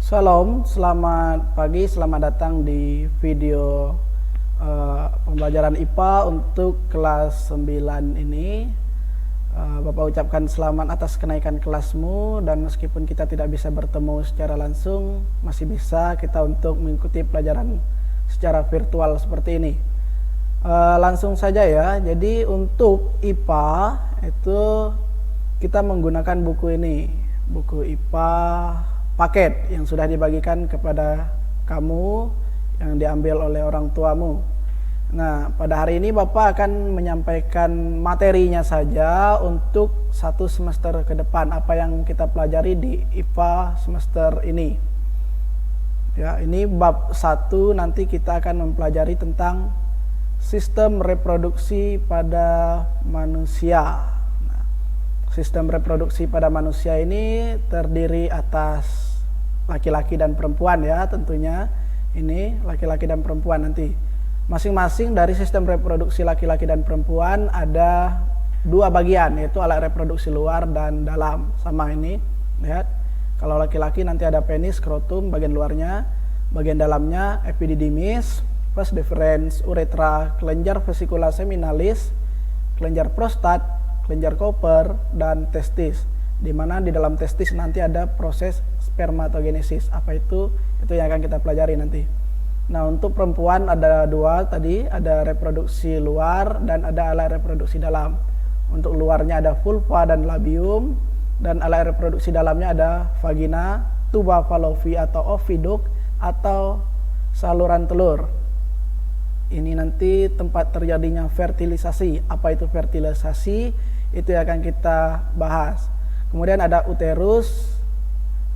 Shalom, selamat pagi, selamat datang di video pembelajaran IPA untuk kelas 9 ini. Bapak ucapkan selamat atas kenaikan kelasmu, dan meskipun kita tidak bisa bertemu secara langsung, masih bisa kita untuk mengikuti pelajaran secara virtual seperti ini. Langsung saja ya, jadi untuk IPA itu kita menggunakan buku ini, buku IPA paket yang sudah dibagikan kepada kamu, yang diambil oleh orang tuamu. Nah, pada hari ini Bapak akan menyampaikan materinya saja untuk satu semester ke depan, apa yang kita pelajari di IPA semester ini. Ya, ini bab 1, nanti kita akan mempelajari tentang sistem reproduksi pada manusia. Nah, sistem reproduksi pada manusia ini terdiri atas laki-laki dan perempuan ya, tentunya ini laki-laki dan perempuan. Nanti masing-masing dari sistem reproduksi laki-laki dan perempuan ada dua bagian, yaitu alat reproduksi luar dan dalam. Sama ini, lihat, kalau laki-laki nanti ada penis, skrotum bagian luarnya, bagian dalamnya epididymis, vas deferens, uretra, kelenjar vesikula seminalis, kelenjar prostat, kelenjar Cooper, dan testis, di mana di dalam testis nanti ada proses spermatogenesis. Apa itu yang akan kita pelajari nanti. Nah, untuk perempuan ada dua tadi, ada reproduksi luar dan ada alat reproduksi dalam. Untuk luarnya ada vulva dan labium, dan alat reproduksi dalamnya ada vagina, tuba fallopi atau oviduct atau saluran telur. Ini nanti tempat terjadinya fertilisasi. Apa itu fertilisasi? Itu yang akan kita bahas. Kemudian ada uterus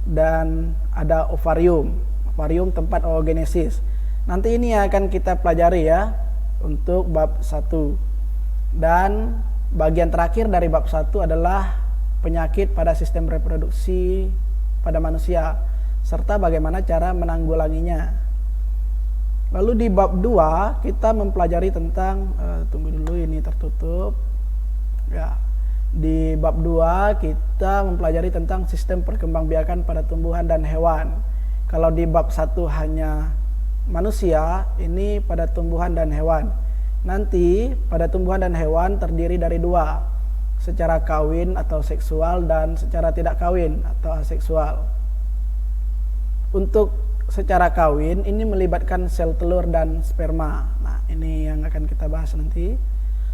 dan ada ovarium. Ovarium tempat oogenesis. Nanti ini akan kita pelajari ya untuk bab 1. Dan bagian terakhir dari bab 1 adalah penyakit pada sistem reproduksi pada manusia serta bagaimana cara menanggulanginya. Lalu di bab 2 kita mempelajari tentang tunggu dulu, ini tertutup. Ya. Di bab 2 kita mempelajari tentang sistem perkembangbiakan pada tumbuhan dan hewan. Kalau di bab 1 hanya manusia, ini pada tumbuhan dan hewan. Nanti pada tumbuhan dan hewan terdiri dari dua, secara kawin atau seksual dan secara tidak kawin atau aseksual. Untuk secara kawin ini melibatkan sel telur dan sperma. Nah, ini yang akan kita bahas nanti.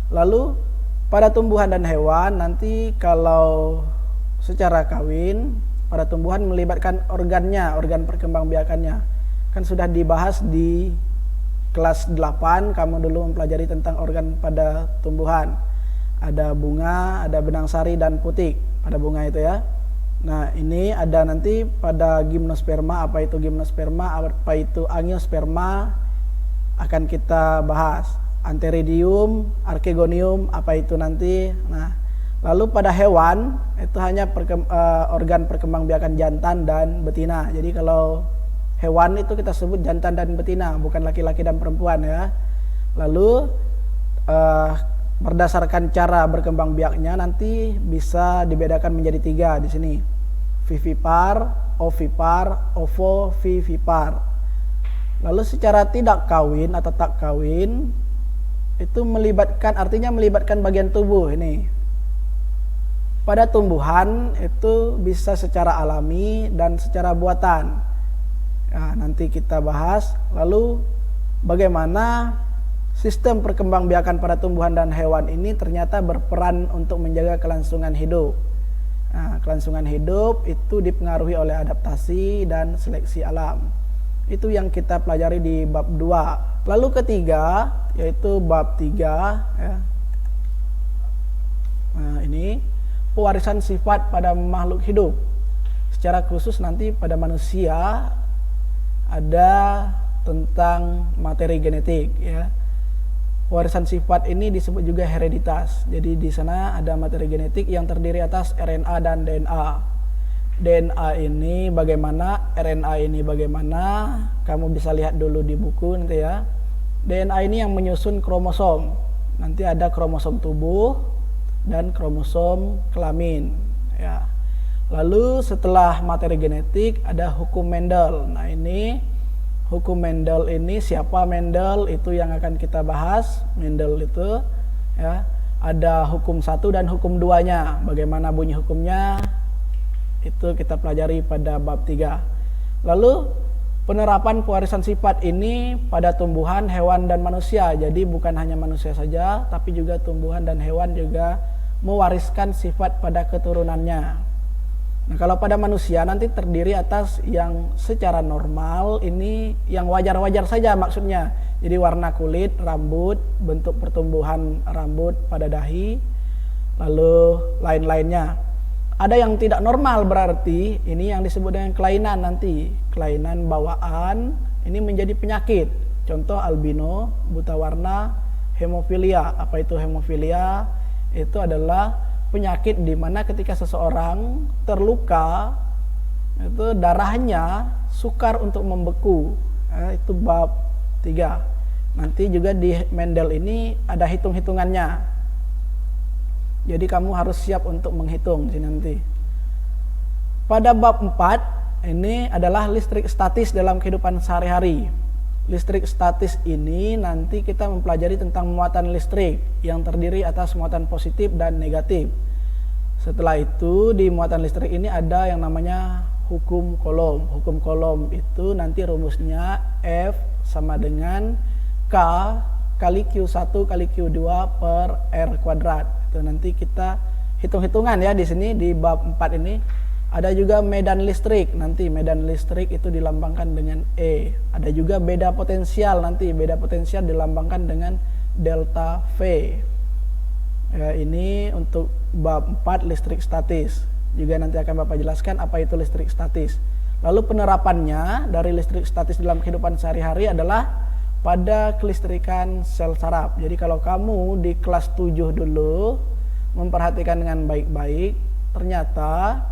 Lalu pada tumbuhan dan hewan nanti kalau secara kawin, pada tumbuhan melibatkan organnya, organ perkembangbiakannya. Kan sudah dibahas di kelas 8, kamu dulu mempelajari tentang organ pada tumbuhan. Ada bunga, ada benang sari dan putik pada bunga itu ya. Nah, ini ada nanti pada gimnosperma. Apa itu gimnosperma, apa itu angiosperma, akan kita bahas. Antheridium, archegonium, apa itu nanti. Nah, lalu pada hewan itu hanya organ perkembangbiakan jantan dan betina. Jadi kalau hewan itu kita sebut jantan dan betina, bukan laki-laki dan perempuan ya. Lalu berdasarkan cara berkembang biaknya nanti bisa dibedakan menjadi 3 di sini. Vivipar, ovipar, ovovivipar. Lalu secara tidak kawin atau tak kawin itu artinya melibatkan bagian tubuh ini. Pada tumbuhan itu bisa secara alami dan secara buatan. Ya, nanti kita bahas. Lalu bagaimana sistem perkembangbiakan pada tumbuhan dan hewan ini ternyata berperan untuk menjaga kelangsungan hidup. Nah, kelangsungan hidup itu dipengaruhi oleh adaptasi dan seleksi alam. Itu yang kita pelajari di bab 2. Lalu ketiga, yaitu bab 3 ya. Nah, ini pewarisan sifat pada makhluk hidup. Secara khusus nanti pada manusia ada tentang materi genetik ya. Pewarisan sifat ini disebut juga hereditas. Jadi di sana ada materi genetik yang terdiri atas RNA dan DNA. DNA ini bagaimana, RNA ini bagaimana, kamu bisa lihat dulu di buku nanti ya. DNA ini yang menyusun kromosom. Nanti ada kromosom tubuh dan kromosom kelamin ya. Lalu setelah materi genetik ada hukum Mendel. Nah ini hukum Mendel ini, siapa Mendel itu yang akan kita bahas. Mendel itu ya, ada hukum 1 dan hukum 2-nya. Bagaimana bunyi hukumnya itu kita pelajari pada bab 3. Lalu penerapan pewarisan sifat ini pada tumbuhan, hewan dan manusia. Jadi bukan hanya manusia saja, tapi juga tumbuhan dan hewan juga mewariskan sifat pada keturunannya. Nah, kalau pada manusia nanti terdiri atas yang secara normal, ini yang wajar-wajar saja maksudnya. Jadi warna kulit, rambut, bentuk pertumbuhan rambut pada dahi, lalu lain-lainnya. Ada yang tidak normal, berarti ini yang disebut dengan kelainan nanti. Kelainan bawaan, ini menjadi penyakit. Contoh albino, buta warna, hemofilia. Apa itu hemofilia? Itu adalah penyakit di mana ketika seseorang terluka itu darahnya sukar untuk membeku. Itu bab 3. Nanti juga di Mendel ini ada hitung-hitungannya. Jadi kamu harus siap untuk menghitung sini nanti. Pada bab 4 ini adalah listrik statis dalam kehidupan sehari-hari. Listrik statis ini nanti kita mempelajari tentang muatan listrik yang terdiri atas muatan positif dan negatif. Setelah itu di muatan listrik ini ada yang namanya hukum Coulomb. Hukum Coulomb itu nanti rumusnya F sama dengan K kali Q1 kali Q2 per R kuadrat. Itu nanti kita hitung-hitungan ya di sini di bab 4 ini. Ada juga medan listrik, nanti medan listrik itu dilambangkan dengan E. Ada juga beda potensial, nanti beda potensial dilambangkan dengan delta V. Ya, ini untuk bab 4 listrik statis. Juga nanti akan Bapak jelaskan apa itu listrik statis. Lalu penerapannya dari listrik statis dalam kehidupan sehari-hari adalah pada kelistrikan sel saraf. Jadi kalau kamu di kelas 7 dulu memperhatikan dengan baik-baik, ternyata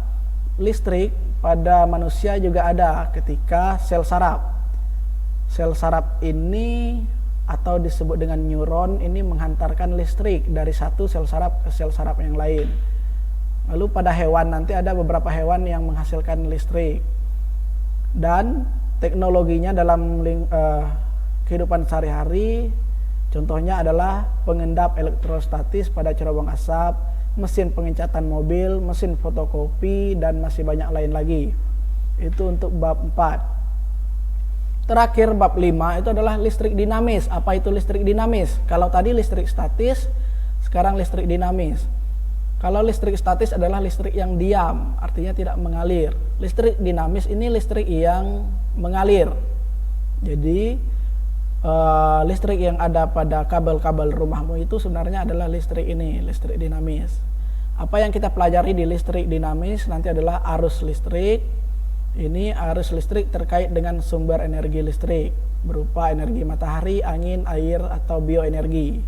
listrik pada manusia juga ada ketika sel saraf. Sel saraf ini atau disebut dengan neuron ini menghantarkan listrik dari satu sel saraf ke sel saraf yang lain. Lalu pada hewan nanti ada beberapa hewan yang menghasilkan listrik. Dan teknologinya dalam kehidupan sehari-hari contohnya adalah pengendap elektrostatis pada cerobong asap, mesin pengecatan mobil, mesin fotokopi, dan masih banyak lain lagi. Itu untuk bab 4. Terakhir bab 5 itu adalah listrik dinamis. Apa itu listrik dinamis? Kalau tadi listrik statis, sekarang listrik dinamis. Kalau listrik statis adalah listrik yang diam, artinya tidak mengalir. Listrik dinamis ini listrik yang mengalir. Jadi listrik yang ada pada kabel-kabel rumahmu itu sebenarnya adalah listrik ini, listrik dinamis. Apa yang kita pelajari di listrik dinamis nanti adalah arus listrik. Ini arus listrik terkait dengan sumber energi listrik berupa energi matahari, angin, air, atau bioenergi.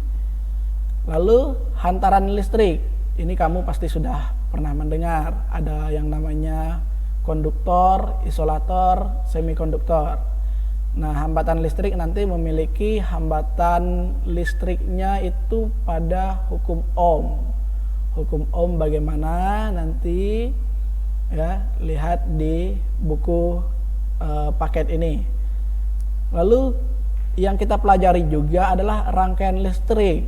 Lalu hantaran listrik. Ini kamu pasti sudah pernah mendengar. Ada yang namanya konduktor, isolator, semikonduktor. Nah, hambatan listrik nanti memiliki hambatan listriknya itu pada hukum Ohm. Hukum Ohm bagaimana nanti ya, lihat di buku paket ini. Lalu yang kita pelajari juga adalah rangkaian listrik.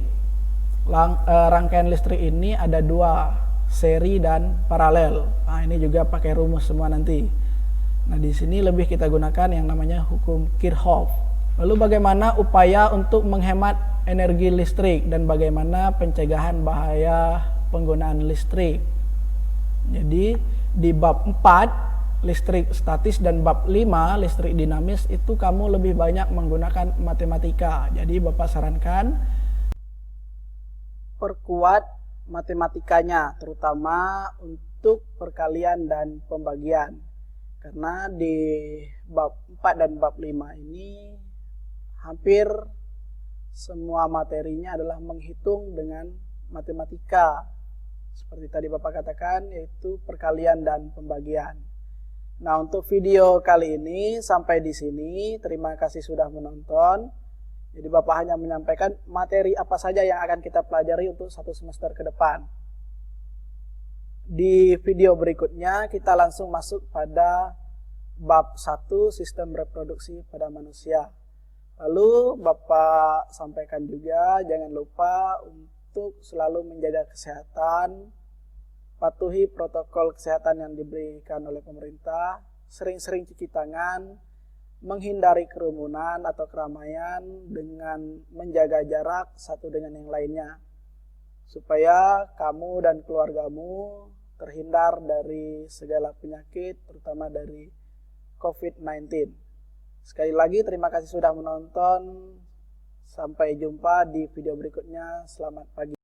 Rangkaian listrik ini ada 2, seri dan paralel. Nah, ini juga pakai rumus semua nanti. Nah, di sini lebih kita gunakan yang namanya hukum Kirchhoff. Lalu bagaimana upaya untuk menghemat energi listrik dan bagaimana pencegahan bahaya penggunaan listrik. Jadi di bab 4 listrik statis dan bab 5 listrik dinamis itu kamu lebih banyak menggunakan matematika. Jadi Bapak sarankan perkuat matematikanya, terutama untuk perkalian dan pembagian. Karena di bab 4 dan bab 5 ini hampir semua materinya adalah menghitung dengan matematika. Seperti tadi Bapak katakan, yaitu perkalian dan pembagian. Nah, untuk video kali ini sampai di sini. Terima kasih sudah menonton. Jadi Bapak hanya menyampaikan materi apa saja yang akan kita pelajari untuk 1 semester ke depan. Di video berikutnya kita langsung masuk pada bab 1 sistem reproduksi pada manusia. Lalu Bapak sampaikan juga jangan lupa untuk selalu menjaga kesehatan, patuhi protokol kesehatan yang diberikan oleh pemerintah, sering-sering cuci tangan, menghindari kerumunan atau keramaian dengan menjaga jarak satu dengan yang lainnya, supaya kamu dan keluargamu terhindar dari segala penyakit, terutama dari COVID-19. Sekali lagi terima kasih sudah menonton. Sampai jumpa di video berikutnya. Selamat pagi.